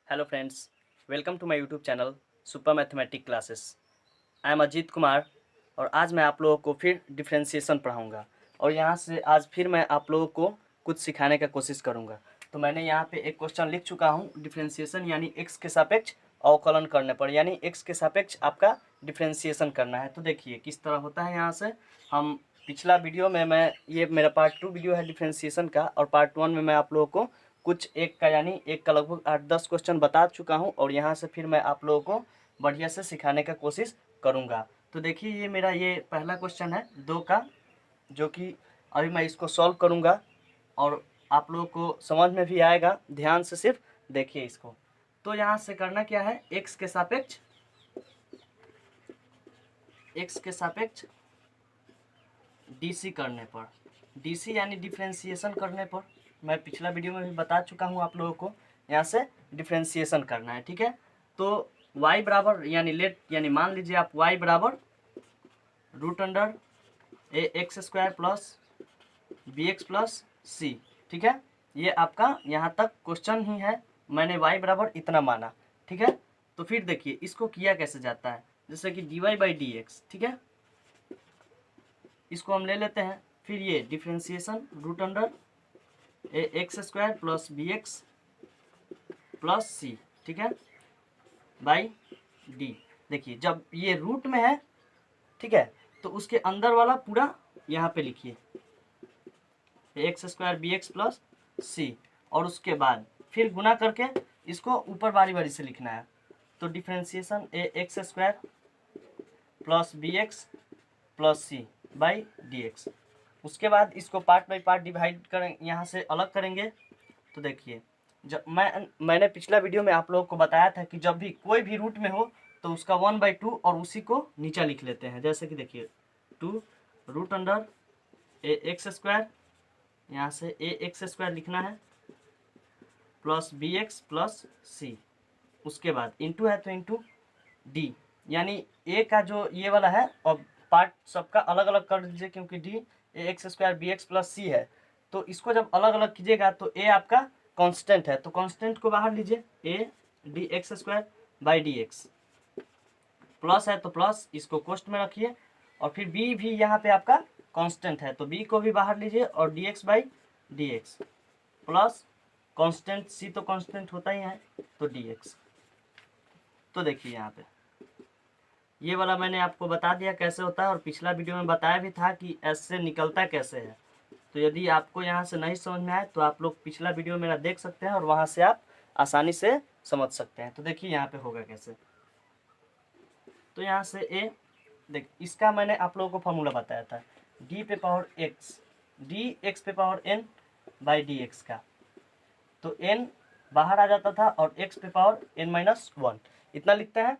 Hello friends, welcome to my YouTube channel super mathematic classes. I am Ajit Kumar और आज मैं आप लोगों को फिर डिफरेंशिएशन पढ़ाऊंगा और यहाँ से आज फिर मैं आप लोगों को कुछ सिखाने का कोशिश करूंगा। तो मैंने यहाँ पे एक क्वेश्चन लिख चुका हूँ, डिफरेंशिएशन यानी एक्स के सापेक्ष अवकलन करने पर, यानी एक्स के सापेक्ष आपका डिफरेंशिएशन करना है। तो देखिए किस तरह होता है। यहाँ से हम पिछला वीडियो में मैं ये मेरा पार्ट 2 वीडियो है डिफरेंशिएशन का, और पार्ट 1 में मैं आप लोगों को कुछ एक का यानी एक का लगभग 8-10 क्वेश्चन बता चुका हूं और यहाँ से फिर मैं आप लोगों को बढ़िया से सिखाने का कोशिश करूँगा। तो देखिए ये मेरा ये पहला क्वेश्चन है 2 का, जो कि अभी मैं इसको सॉल्व करूँगा और आप लोगों को समझ में भी आएगा। ध्यान से सिर्फ देखिए इसको। तो यहाँ से करना क्या है, एक्स के सापेक्ष डीसी करने पर, डीसी यानी डिफरेंशिएशन करने पर, मैं पिछला वीडियो में भी बता चुका हूँ आप लोगों को, यहाँ से डिफरेंशिएशन करना है। ठीक है, तो y बराबर यानी मान लीजिए आप y बराबर root under a x square plus B x plus c. ठीक है, ये आपका यहाँ तक क्वेश्चन ही है, मैंने y बराबर इतना माना। ठीक है, तो फिर देखिए इसको किया कैसे जाता है, जैसे कि dy बाई डी एक्स। ठीक है, इसको हम ले लेते हैं, फिर ये differentiation root under a x square plus B x plus c, ठीक है, बाई डी। देखिए जब ये रूट में है, ठीक है, तो उसके अंदर वाला पूरा यहाँ पे लिखिए x square b x plus c, और उसके बाद फिर गुना करके इसको ऊपर बारी बारी से लिखना है। तो differentiation A x square plus B x plus C by D x. उसके बाद इसको पार्ट बाई पार्ट डिवाइड करें, यहाँ से अलग करेंगे। तो देखिए जब मैंने पिछला वीडियो में आप लोगों को बताया था कि जब भी कोई भी रूट में हो तो उसका 1/2 और उसी को नीचा लिख लेते हैं। जैसे कि देखिए 2 root under a x square, यहाँ से ए एक्स स्क्वायर लिखना है प्लस बी एक्स प्लस सी। उसके बाद इंटू है तो इंटू डी, यानी ए का जो ये वाला है, और पार्ट सबका अलग अलग कर दीजिए क्योंकि d a x square b x plus c है। तो इसको जब अलग अलग कीजिएगा तो ए आपका कांस्टेंट है, तो कांस्टेंट को बाहर लीजिए, A D x square by D x, plus है तो प्लस इसको कोष्ट में रखिए, और फिर बी भी यहाँ पे आपका कांस्टेंट है तो बी को भी बाहर लीजिए, और d x by D x plus constant c तो कांस्टेंट होता ही है तो डी एक्स। तो देखिए यहाँ पे ये वाला मैंने आपको बता दिया कैसे होता है, और पिछला वीडियो में बताया भी था कि ऐसे निकलता कैसे है। तो यदि आपको यहाँ से नहीं समझ में आए तो आप लोग पिछला वीडियो मेरा देख सकते हैं और वहाँ से आप आसानी से समझ सकते हैं। तो देखिए यहाँ पे होगा कैसे। तो यहाँ से ए देख, इसका मैंने आप लोगों को फॉर्मूला बताया था, डी पे पावर एक्स, डी एक्स पे power N by D x का। तो एन बाहर आ जाता था और एक्स पे पावर एन माइनस 1, इतना लिखते हैं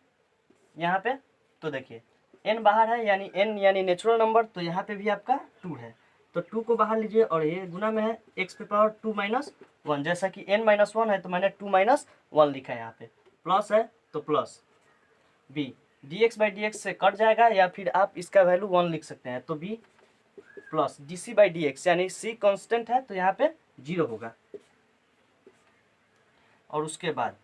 यहाँ पे। तो देखिए n बाहर है यानी n यानी नेचुरल नंबर, तो यहाँ पे भी आपका 2 है, तो 2 को बाहर लीजिए, और ये गुना में है x पे पावर 2 माइनस 1, जैसा कि n माइनस 1 है तो मैंने 2 माइनस 1 लिखा है यहाँ पे, प्लस है तो plus b D x by D x से कट जाएगा, या फिर आप इसका वैल्यू 1 लिख सकते हैं, तो b plus D C by D x, यानी c कॉन्स्टेंट है तो यहाँ पे 0 होगा। और उसके बाद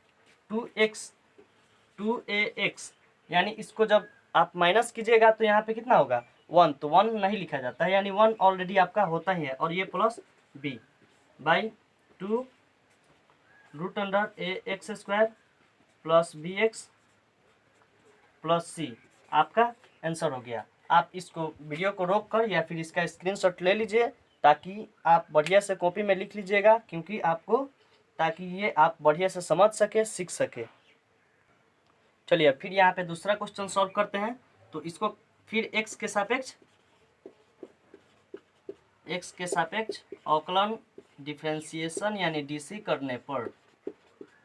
2a x, यानी इसको जब आप माइनस कीजिएगा तो यहाँ पे कितना होगा 1, तो 1 नहीं लिखा जाता है, यानी 1 ऑलरेडी आपका होता ही है, और ये plus b by 2 root under a x square plus B x plus c, आपका आंसर हो गया। आप इसको वीडियो को रोक कर या फिर इसका स्क्रीनशॉट ले लीजिए ताकि आप बढ़िया से कॉपी में लिख लीजिएगा, क्योंकि आपको ताकि ये आप बढ़िया से समझ सके, सीख सके। चलिए फिर यहाँ पे दूसरा क्वेश्चन सॉल्व करते हैं। तो इसको फिर x के सापेक्ष अवकलन डिफरेंशिएशन यानी डीसी करने पर,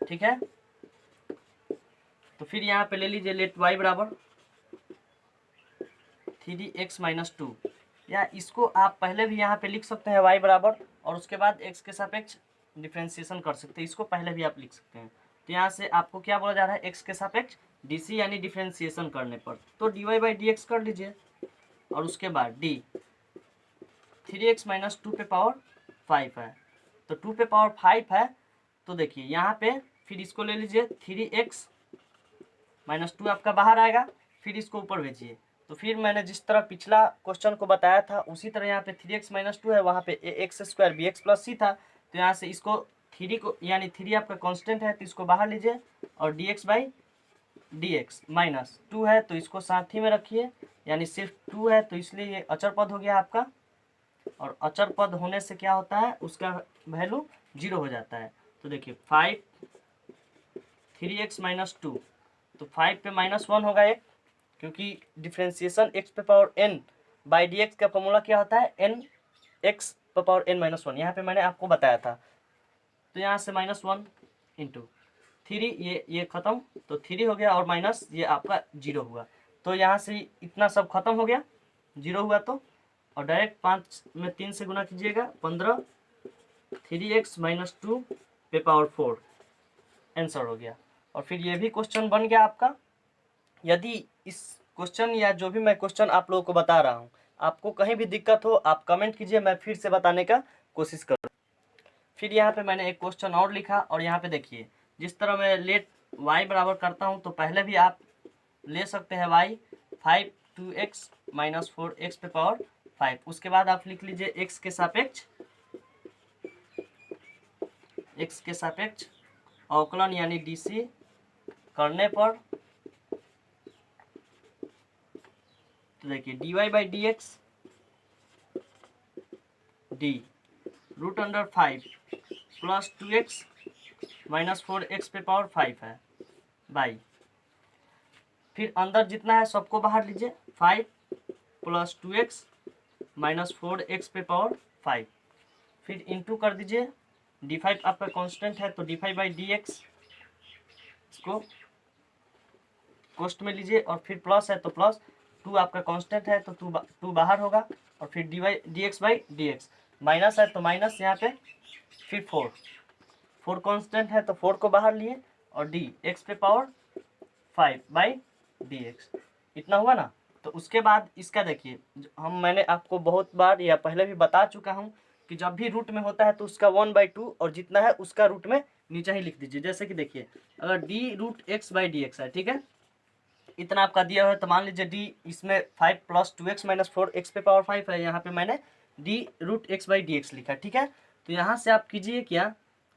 ठीक है। तो फिर यहाँ पे ले लीजिए लेट y बराबर 3x माइनस 2, या इसको आप पहले भी यहाँ पे लिख सकते हैं y बराबर, और उसके बाद x के सापेक्ष डिफरेंशिएशन कर सकते हैं, इसको पहले भी आप लिख सकते हैं। तो यहाँ से आपको क्या बोला जा रहा है, x के सापेक्ष डीसी यानी डिफरेंशिएशन करने पर, तो dy बाई डी एक्स कर लीजिए, और उसके बाद d 3x माइनस 2 पे पावर 5 है, तो 2 पे पावर 5 है, तो देखिए यहाँ पे फिर इसको ले लीजिए 3x -2 आपका बाहर आएगा, फिर इसको ऊपर भेजिए। तो फिर मैंने जिस तरह पिछला क्वेश्चन को बताया था उसी तरह यहाँ पे 3x - 2 है, वहाँ पे ax² bx + c था। तो यहाँ से इसको 3 को यानी 3 आपका कांस्टेंट है तो इसको बाहर लीजिए, और dx/dx -2 है तो इसको साथ ही में रखिए, यानी सिर्फ 2 है तो इसलिए ये अचर पद हो गया आपका। और अचर पद होने से क्या होता है, उसका वैल्यू 0 हो जाता है। तो देखिए 3x - 2, तो 5 पे -1 होगा एक, क्योंकि डिफ्रेंसिएशन x पे power n by D x का फॉर्मूला क्या होता है, n x पे पावर n - 1, यहाँ पे मैंने आपको बताया था। तो यहाँ से -1 इंटू 3, ये खत्म, तो 3 हो गया, और माइनस ये आपका 0 हुआ। तो यहाँ से इतना सब खत्म हो गया, 0 हुआ तो, और डायरेक्ट 5 में 3 से गुना कीजिएगा, 15, 3x - 2 पे पावर 4 आंसर हो गया। और फिर ये भी क्वेश्चन बन गया आपका। यदि इस क्वेश्चन या जो भी मैं क्वेश्चन आप लोगों को बता रहा हूँ आपको कहीं भी दिक्कत हो आप कमेंट कीजिए, मैं फिर से बताने का कोशिश करूँ। फिर यहाँ पे मैंने एक क्वेश्चन और लिखा, और यहाँ पे देखिए जिस तरह मैं लेट y बराबर करता हूँ तो पहले भी आप ले सकते हैं y 5 2x - 4x पे पावर 5। उसके बाद आप लिख लीजिए x के सापेक्ष अवकलन यानी dc करने पर, तो देखिए dy/dx d √5 + 2x - 4x पे पावर 5 है बाई, फिर अंदर जितना है सबको बाहर लीजिए, 5 + 2x - 4x पे पावर 5, फिर इंटू कर दीजिए, d5 आपका कांस्टेंट है तो d5/dx इसको कोष्ट में लीजिए, और फिर प्लस है तो प्लस, 2 आपका कांस्टेंट है तो 2 बाहर होगा, और फिर dx/dx माइनस है तो माइनस यहाँ पे, फिर 4 कांस्टेंट है तो 4 को बाहर लिए, और d x पे पावर 5/dx इतना हुआ ना। तो उसके बाद इसका देखिए, मैंने आपको बहुत बार या पहले भी बता चुका हूँ कि जब भी रूट में होता है तो उसका 1/2 और जितना है उसका रूट में नीचे ही लिख दीजिए। जैसे कि देखिए अगर d√x/dx है, ठीक है, इतना आपका दिया हुआ है तो मान लीजिए d इसमें 5 + 2x - 4x पे पावर 5 है, यहाँ पे मैंने d√x/dx लिखा, ठीक है। तो यहाँ से आप कीजिए क्या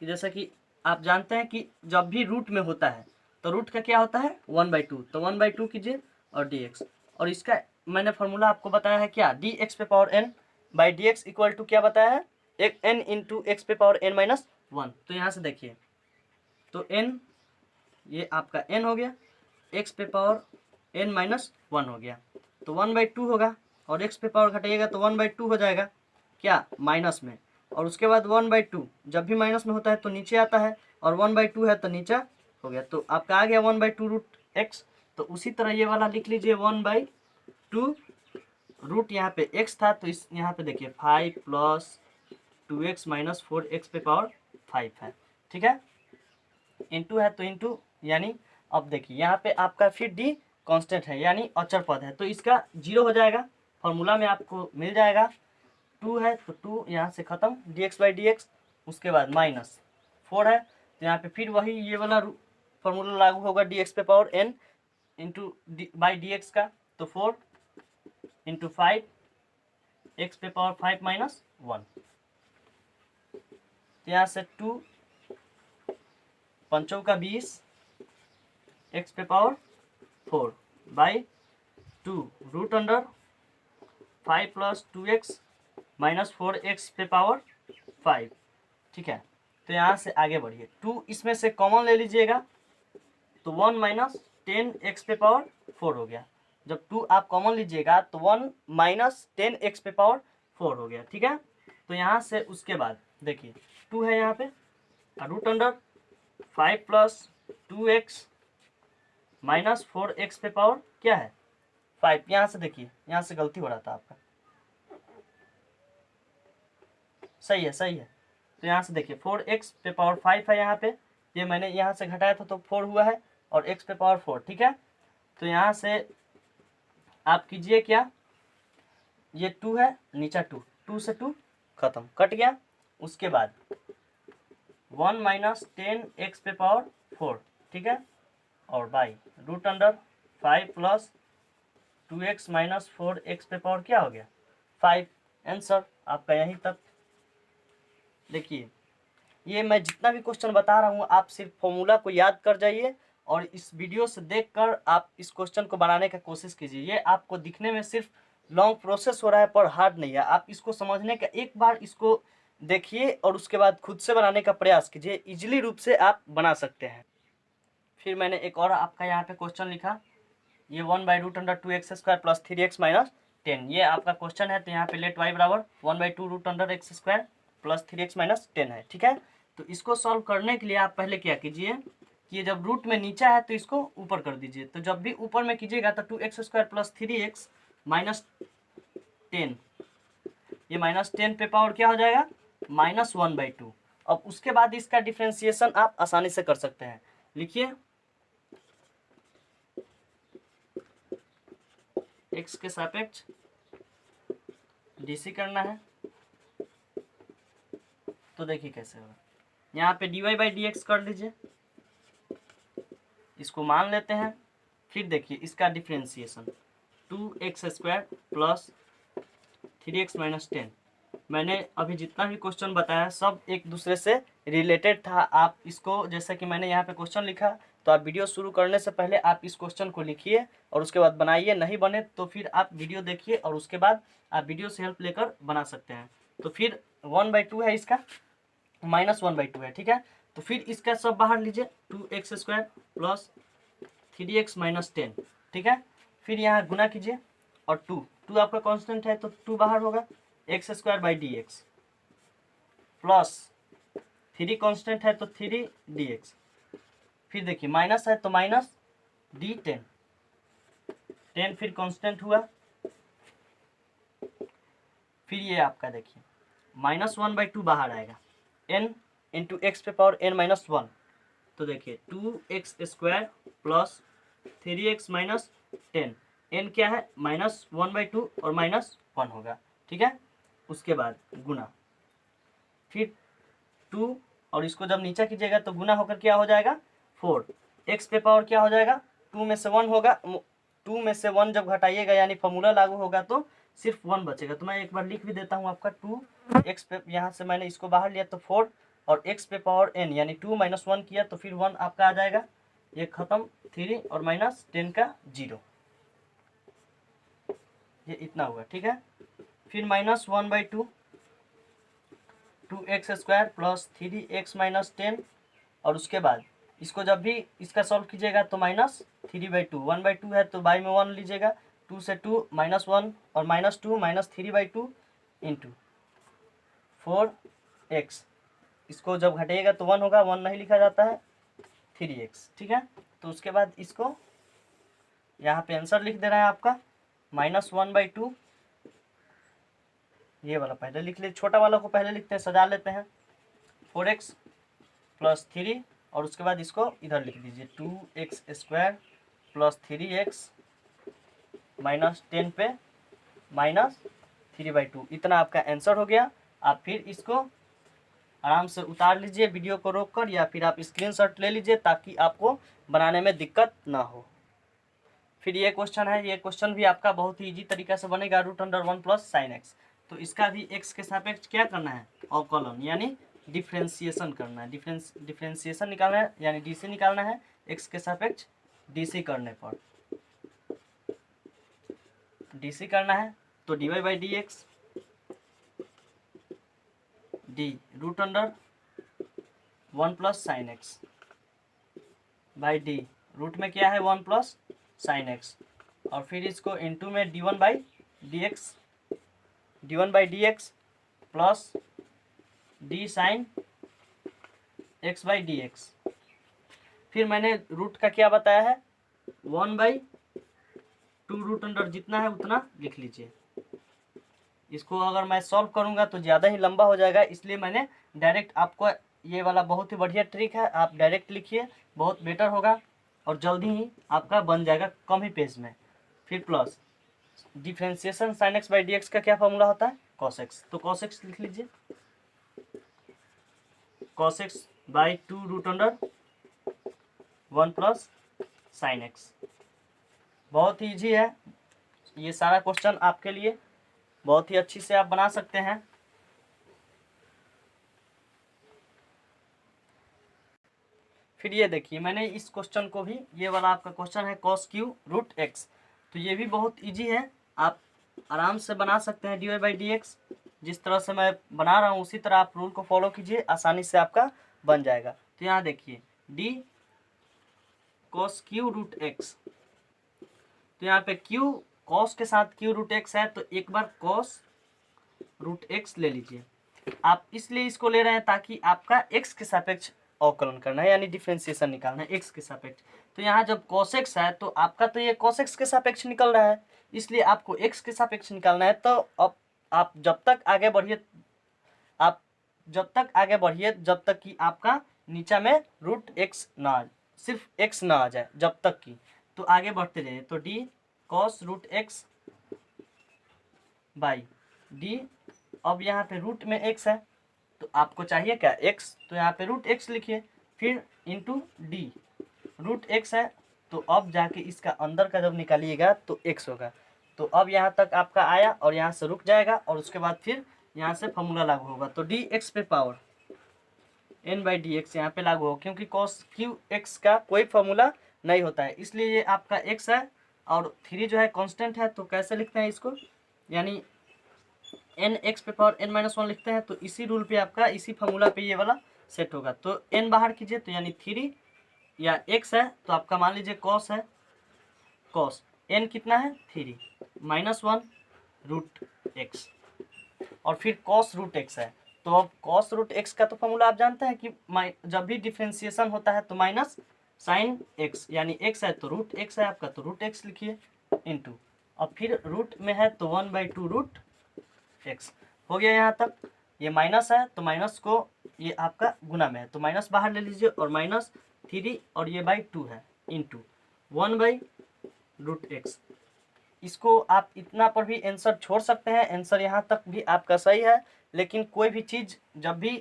कि जैसा कि आप जानते हैं कि जब भी रूट में होता है तो रूट का क्या होता है 1/2, तो 1/2 कीजिए और dx, और इसका मैंने फॉर्मूला आपको बताया है क्या, dx पे पावर n/dx इक्वल टू क्या बताया है, एक n इंटू x पे पावर n - 1। तो यहाँ से देखिए तो n ये आपका n हो गया, x पे पावर n - 1 हो गया, तो 1/2 होगा, और x पे पावर घटाइएगा तो 1/2 हो जाएगा क्या माइनस में, और उसके बाद 1/2 जब भी माइनस में होता है तो नीचे आता है, और 1/2 है तो नीचे हो गया, तो आपका आ गया 1/2 √x। तो उसी तरह ये वाला लिख लीजिए 1/2 रूट, यहाँ पे x था तो इस यहाँ पे देखिए 5 + 2x - 4x पे पावर 5 है, ठीक है, इंटू है तो इंटू, यानी अब देखिए यहाँ पे आपका फिर d कांस्टेंट है यानी अचर पद है तो इसका 0 हो जाएगा, फॉर्मूला में आपको मिल जाएगा। 2 है तो 2 यहाँ से खत्म, dx/dx, उसके बाद -4 है तो यहाँ पे फिर वही ये वाला फॉर्मूला लागू होगा, dx पे पावर n इंटू dx का, तो 4 इंटू 5 x पे पावर 5 - 1, तो यहाँ से 2 पंचों का 20 x पे पावर 4 बाई 2 √5 + 2x - 4x पे पावर 5, ठीक है। तो यहाँ से आगे बढ़िए, 2 इसमें से कॉमन ले लीजिएगा तो 1 - 10x पे पावर 4 हो गया, जब 2 आप कॉमन लीजिएगा तो 1 - 10x पे पावर 4 हो गया, ठीक है। तो यहाँ से उसके बाद देखिए 2 है यहाँ पे, √5 + 2x - 4x पे पावर क्या है 5, यहाँ से देखिए यहाँ से गलती हो रहा था आपका, सही है सही है। तो यहाँ से देखिए 4x पे पावर 5 है यहाँ पे, ये मैंने यहाँ से घटाया था तो 4 हुआ है, और x पे पावर 4, ठीक है। तो यहाँ से आप कीजिए क्या, ये 2 है नीचा 2, 2 से 2 खत्म, कट गया। उसके बाद 1 - 10x पे पावर 4, ठीक है, और by root under 5 plus 2x minus 4x पे पावर क्या हो गया 5। आंसर आपका यहीं तक। देखिए ये मैं जितना भी क्वेश्चन बता रहा हूँ आप सिर्फ फॉर्मूला को याद कर जाइए और इस वीडियो से देखकर आप इस क्वेश्चन को बनाने का कोशिश कीजिए। ये आपको दिखने में सिर्फ लॉन्ग प्रोसेस हो रहा है पर हार्ड नहीं है। आप इसको समझने का एक बार इसको देखिए और उसके बाद खुद से बनाने का प्रयास कीजिए, इजीली रूप से आप बना सकते हैं। फिर मैंने एक और आपका यहाँ पे क्वेश्चन लिखा, ये 1/√2x² प्लस 3x माइनस 10, ये आपका क्वेश्चन है। तो यहाँ पे लेट y बराबर 1/2√x² प्लस 3x माइनस 10 है, ठीक है। तो इसको सॉल्व करने के लिए आप पहले क्या कीजिए कि ये जब रूट में नीचा है तो इसको ऊपर कर दीजिए। तो जब भी ऊपर में कीजिएगा तो 2x² प्लस 3x माइनस 10, ये माइनस 10 पे पावर क्या हो जाएगा -1/2। अब उसके बाद इसका डिफ्रेंसिएशन आप आसानी से कर सकते हैं। लिखिए x के सापेक्ष डीसी करना है। तो देखिए कैसे होगा, यहाँ पे dy/dx कर लीजिए, इसको मान लेते हैं। फिर देखिए इसका differentiation 2x² plus 3x minus 10, मैंने अभी जितना भी क्वेश्चन बताया सब एक दूसरे से रिलेटेड था। आप इसको जैसे कि मैंने यहाँ पे क्वेश्चन लिखा तो आप वीडियो शुरू करने से पहले आप इस क्वेश्चन को लिखिए और उसके बाद बनाइए। नहीं बने तो फिर आप वीडियो देखिए और उसके बाद आप वीडियो से हेल्प लेकर बना सकते हैं। तो फिर 1/2 है, इसका -1/2 है, ठीक है। तो फिर इसका सब बाहर लीजिए 2x² प्लस 3x माइनस 10, ठीक है। फिर यहाँ गुना कीजिए और 2 आपका कांस्टेंट है तो 2 बाहर होगा, x²/dx प्लस 3 कांस्टेंट है तो 3dx। फिर देखिए माइनस है तो माइनस d10, 10 फिर कांस्टेंट हुआ। फिर ये आपका देखिए -1/2 बाहर आएगा, n इंटू एक्स पे पावर n माइनस 1। तो देखिए 2x² plus 3x minus 10, n क्या है -1/2 और -1 होगा, ठीक है। उसके बाद गुना, फिर 2 और इसको जब नीचा कीजिएगा तो गुना होकर क्या हो जाएगा 4, x पे पावर क्या हो जाएगा 2 में से 1 होगा, 2 में से 1 जब घटाइएगा यानी फॉर्मूला लागू होगा तो सिर्फ 1 बचेगा। तो मैं एक बार लिख भी देता हूँ आपका 2x पे, यहाँ से मैंने इसको बाहर लिया तो 4 और x पे पावर n यानी 2 - 1 किया तो फिर 1 आपका आ जाएगा, ये खत्म 3 और -10 का 0, ये इतना हुआ, ठीक है। फिर -1/2 2x² प्लस 3x माइनस 10 और उसके बाद इसको जब भी इसका सॉल्व कीजिएगा तो -3/2, 1/2 है तो बाई में 1 लीजिएगा, 2 से 2 -1 और -2 -3/2 इंटू 4x, इसको जब घटेगा तो 1 होगा, 1 नहीं लिखा जाता है 3x, ठीक है। तो उसके बाद इसको यहाँ पे आंसर लिख दे रहा है आपका -1/2, ये वाला पहले लिख ले, छोटा वाला को पहले लिखते हैं, सजा लेते हैं 4x प्लस 3 और उसके बाद इसको इधर लिख दीजिए 2x² प्लस 3x माइनस 10 पे -3/2, इतना आपका आंसर हो गया। आप फिर इसको आराम से उतार लीजिए वीडियो को रोककर या फिर आप स्क्रीनशॉट ले लीजिए ताकि आपको बनाने में दिक्कत ना हो। फिर ये क्वेश्चन है, ये क्वेश्चन भी आपका बहुत ही ईजी तरीका से बनेगा, √1 प्लस sin x। तो इसका भी x के सापेक्ष क्या करना है अवकलन यानी डिफ्रेंसिएशन करना है, डिफ्रेंसिएशन निकालना है यानी डीसी निकालना है x के सापेक्ष डीसी करने पर, डीसी करना है तो dy/dx d √1 plus sin x by D, root में क्या है 1 प्लस sin x और फिर इसको इंटू में d1/dx plus d sin x/dx। फिर मैंने रूट का क्या बताया है 1/2 √, जितना है उतना लिख लीजिए। इसको अगर मैं सॉल्व करूंगा तो ज़्यादा ही लंबा हो जाएगा, इसलिए मैंने डायरेक्ट आपको, ये वाला बहुत ही बढ़िया ट्रिक है, आप डायरेक्ट लिखिए बहुत बेटर होगा और जल्दी ही आपका बन जाएगा कम ही पेज में। फिर प्लस डिफ्रेंसिएशन sin x/dx का क्या फॉर्मूला होता है cos x, तो cos x लिख लीजिए, cos x/2 √, 1 plus sine x. बहुत ही ईजी है ये सारा क्वेश्चन आपके लिए, बहुत ही अच्छी से आप बना सकते हैं। फिर ये देखिए मैंने इस क्वेश्चन को भी, ये वाला आपका क्वेश्चन है cos क्यू रूट एक्स, तो ये भी बहुत इजी है, आप आराम से बना सकते हैं dy बाई डी एक्स। जिस तरह से मैं बना रहा हूँ उसी तरह आप रूल को फॉलो कीजिए, आसानी से आपका बन जाएगा। तो यहाँ देखिए d cos cube root x, तो यहाँ पे q cos के साथ q रूट एक्स है, तो एक बार cos रूट एक्स ले लीजिए। आप इसलिए इसको ले रहे हैं ताकि आपका x के सापेक्ष अवकलन करना है, यानी डिफरेंशिएशन निकालना है x के सापेक्ष। तो यहाँ जब cos x है तो आपका तो ये cos x के सापेक्ष निकल रहा है, इसलिए आपको x के सापेक्ष निकालना है। तो अब आप जब तक आगे बढ़िए, आप जब तक आगे बढ़िए जब तक कि आपका नीचा में रूट एक्स ना आ, सिर्फ x ना आ जाए जब तक कि, तो आगे बढ़ते जाइए। तो d cos root x by d, अब यहाँ पे रूट में x है तो आपको चाहिए क्या x, तो यहाँ पे रूट x लिखिए, फिर इंटू d, रूट x है तो अब जाके इसका अंदर का जब निकालिएगा तो x होगा। तो अब यहाँ तक आपका आया और यहाँ से रुक जाएगा और उसके बाद फिर यहाँ से फॉर्मूला लागू होगा। तो dx पे power n by D x यहाँ पे लागू होगा, क्योंकि cos क्यू एक्स का कोई फॉर्मूला नहीं होता है, इसलिए ये आपका x है और 3 जो है कांस्टेंट है। तो कैसे लिखते हैं इसको, यानी n x पे पावर n माइनस 1 लिखते हैं। तो इसी रूल पे आपका, इसी फॉर्मूला पे ये वाला सेट होगा। तो n बाहर कीजिए तो यानी 3 या x है तो आपका मान लीजिए cos है, cos n कितना है 3 माइनस 1 रूट एक्स, और फिर cos रूट एक्स है। तो अब cos रूट एक्स का तो फॉर्मूला आप जानते हैं कि जब भी डिफरेंशिएशन होता है तो माइनस साइन एक्स, यानी x है तो रूट एक्स है आपका, तो रूट एक्स लिखिए इंटू, और फिर रूट में है तो 1/2 रूट एक्स हो गया। यहाँ तक ये माइनस है तो माइनस को, ये आपका गुना में है तो माइनस बाहर ले लीजिए, और माइनस 3 और ये बाई 2 है इंटू 1/रूट एक्स। इसको आप इतना पर भी आंसर छोड़ सकते हैं, आंसर यहाँ तक भी आपका सही है। लेकिन कोई भी चीज़ जब भी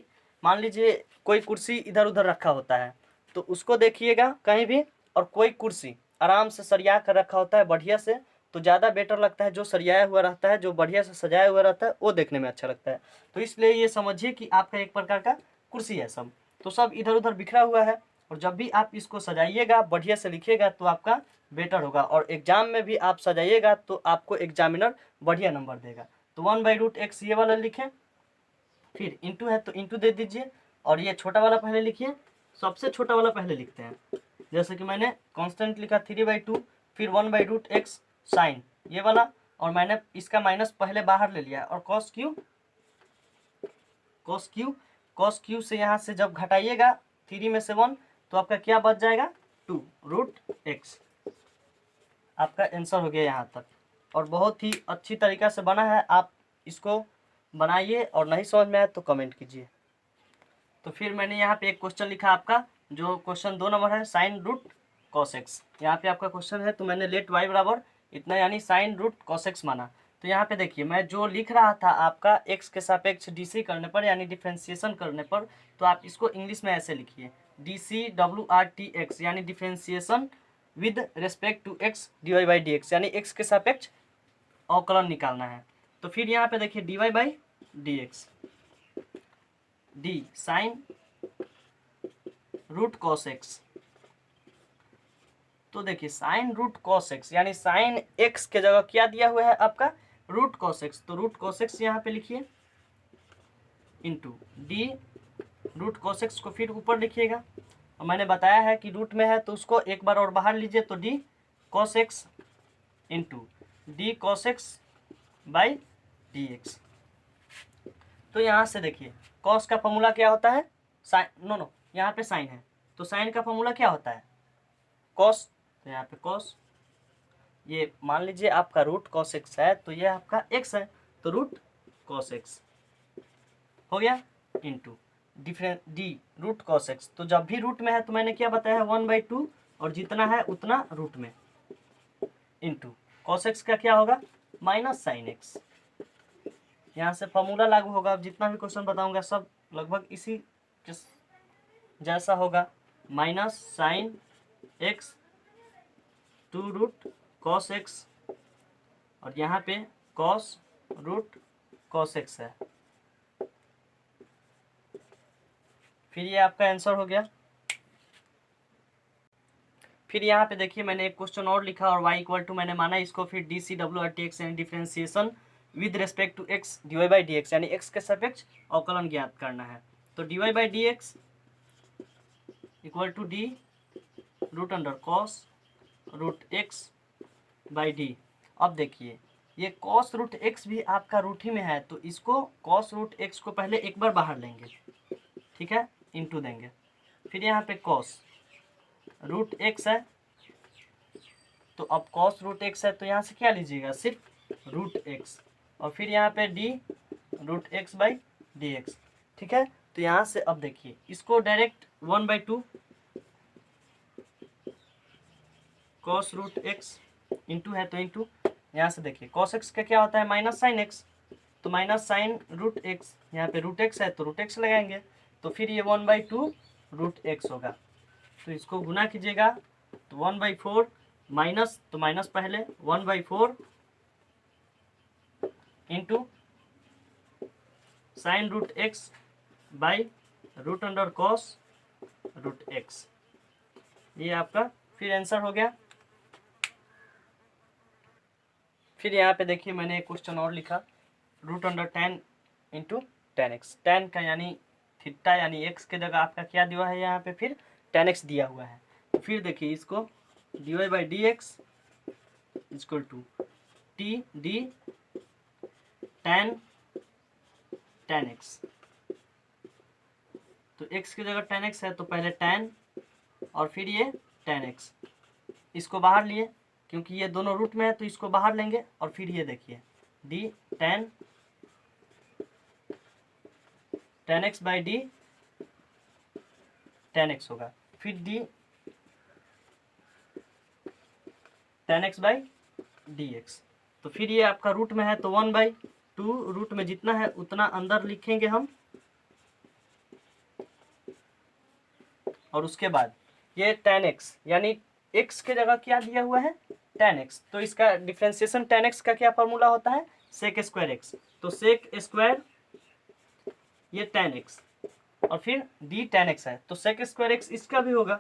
मान लीजिए कोई कुर्सी इधर उधर रखा होता है तो उसको देखिएगा कहीं भी, और कोई कुर्सी आराम से सरिया कर रखा होता है बढ़िया से, तो ज़्यादा बेटर लगता है जो सरियाया हुआ रहता है, जो बढ़िया से सजाया हुआ रहता है वो देखने में अच्छा लगता है। तो इसलिए ये समझिए कि आपका एक प्रकार का कुर्सी है सब, तो सब इधर उधर बिखरा हुआ है, और जब भी आप इसको सजाइएगा बढ़िया से लिखिएगा तो आपका बेटर होगा, और एग्जाम में भी आप सजाइएगा तो आपको एग्जामिनर बढ़िया नंबर देगा। तो 1/रूट एक्स ये वाला लिखें, फिर इंटू है तो इंटू दे दीजिए, और ये छोटा वाला पहले लिखिए, सबसे छोटा वाला पहले लिखते हैं। जैसे कि मैंने कांस्टेंट लिखा 3/2, फिर 1/रूट एक्स साइन ये वाला, और मैंने इसका माइनस पहले बाहर ले लिया, और कॉस क्यू से यहाँ से जब घटाइएगा 3 में से 1 तो आपका क्या बच जाएगा 2 रूट एक्स। आपका आंसर हो गया यहाँ तक, और बहुत ही अच्छी तरीक़ा से बना है। आप इसको बनाइए, और नहीं समझ में आए तो कमेंट कीजिए। तो फिर मैंने यहाँ पे एक क्वेश्चन लिखा आपका, जो क्वेश्चन 2 नंबर है, साइन रूट कॉस एक्स। यहाँ पे आपका क्वेश्चन है तो मैंने लेट वाई बराबर इतना यानी साइन रूट कॉस एक्स माना। तो यहाँ पे देखिए मैं जो लिख रहा था आपका एक्स के सापेक्ष डीसी करने पर यानी डिफ्रेंशिएशन करने पर, तो आप इसको इंग्लिश में ऐसे लिखिए DCWRT यानी differentiation with respect to x dy by D x, यानी एक्स के सापेक्ष अवकलन निकालना है। तो फिर यहाँ पे देखिए dy by D x, D sine root cos x. तो देखिए साइन रूट कॉस एक्स यानी साइन एक्स के जगह क्या दिया हुआ है आपका रूट कॉस एक्स, तो रूट कॉस एक्स यहाँ पे लिखिए into D root cos x को फिर ऊपर लिखिएगा, और मैंने बताया है कि रूट में है तो उसको एक बार और बाहर लीजिए, तो D cos x into D cos x by D x. तो यहाँ से देखिए कॉस का फॉर्मूला क्या होता है, साइन, नो यहाँ पे साइन है तो साइन का फॉर्मूला क्या होता है कॉस, तो यहाँ पे कॉस, ये मान लीजिए आपका रूट कॉस एक्स है तो ये आपका एक्स है तो रूट कॉस एक्स हो गया into different D root cos x. तो जब भी रूट में है तो मैंने क्या बताया 1/2, और जितना है उतना रूट में, इंटू कॉस एक्स का क्या होगा माइनस साइन एक्स। यहाँ से फॉर्मूला लागू होगा, अब जितना भी क्वेश्चन बताऊंगा सब लगभग इसी जैसा होगा, minus sine x 2 root cos x और यहाँ पे कॉस रूट कॉस एक्स है। फिर ये आपका आंसर हो गया। फिर यहाँ पे देखिए मैंने एक क्वेश्चन और लिखा और y इक्वल टू मैंने माना इसको फिर डी सी डब्ल्यू आर टी एक्स यानी differentiation with respect to x d Y by D x यानी x के सापेक्ष अवकलन ज्ञात करना है। तो d Y by D x equal to d root under cos root x by d. अब देखिए ये कॉस रूट एक्स भी आपका रूट ही में है, तो इसको कॉस रूट एक्स को पहले एक बार बाहर लेंगे, ठीक है, इंटू देंगे। फिर यहाँ पे कॉस रूट एक्स है, तो अब कॉस रूट एक्स है तो यहाँ से क्या लीजिएगा, सिर्फ रूट एक्स, और फिर यहाँ पे D root x by D x, ठीक है। तो यहाँ से अब देखिए इसको direct 1/2 cos root x into है तो इंटू, यहाँ से देखिए कॉस एक्स का क्या होता है माइनस साइन एक्स, तो माइनस साइन रूट एक्स, यहाँ पे रूट एक्स है तो रूट एक्स लगाएंगे, तो फिर ये 1/2 रूट एक्स होगा। तो इसको गुना कीजिएगा तो 1/4 माइनस, तो माइनस पहले 1/4 into sine root x by root under cos root x, ये आपका फिर आंसर हो गया। फिर यहाँ पे देखिए मैंने एक क्वेश्चन और लिखा, root under ten into ten x, ten का यानी थीटा यानी एक्स के जगह आपका क्या दिया है यहाँ पे, फिर टेन एक्स दिया हुआ है। तो फिर देखिए इसको D Y by D x equal to T D ten ten x, तो x की जगह टेन एक्स है तो पहले टेन और फिर ये टेन एक्स, इसको बाहर लिए क्योंकि ये दोनों रूट में है तो इसको बाहर लेंगे, और फिर ये देखिए D ten ten x by D ten x होगा, फिर D ten x by D x, तो फिर ये आपका रूट में है तो 1/2 रूट में जितना है उतना अंदर लिखेंगे हम, और उसके बाद ये टेन एक्स यानी x के जगह क्या दिया हुआ है टेन एक्स, तो इसका डिफ्रेंसिएशन टेन एक्स का क्या फॉर्मूला होता है सेक स्क्वायर एक्स, तो सेक स्क्वायर ये टेन एक्स और फिर डी टेन एक्स है तो सेक स्क्वायर एक्स इसका भी होगा,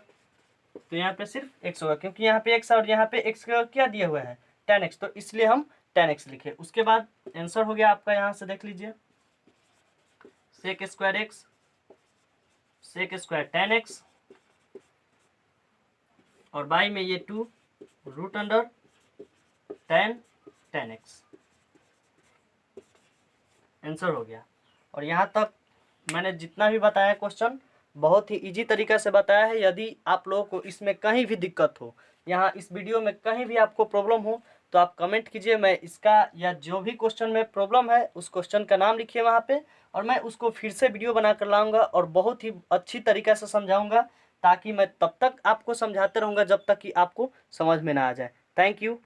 तो यहाँ पे सिर्फ x होगा क्योंकि यहाँ पे x और यहाँ पे x का क्या दिया हुआ है टेन एक्स, तो इसलिए हम टेन एक्स लिखे। उसके बाद आंसर हो गया आपका, यहाँ से देख लीजिए sec square x sec square ten x और बाई में ये 2 root under ten x, answer हो गया। और यहाँ तक मैंने जितना भी बताया क्वेश्चन बहुत ही इजी तरीके से बताया है। यदि आप लोगों को इसमें कहीं भी दिक्कत हो, यहाँ इस वीडियो में कहीं भी आपको प्रॉब्लम हो तो आप कमेंट कीजिए, मैं इसका या जो भी क्वेश्चन में प्रॉब्लम है उस क्वेश्चन का नाम लिखिए वहाँ पे, और मैं उसको फिर से वीडियो बना कर लाऊंगा और बहुत ही अच्छी तरीके से समझाऊंगा, ताकि मैं तब तक आपको समझाते रहूँगा जब तक कि आपको समझ में ना आ जाए। Thank you.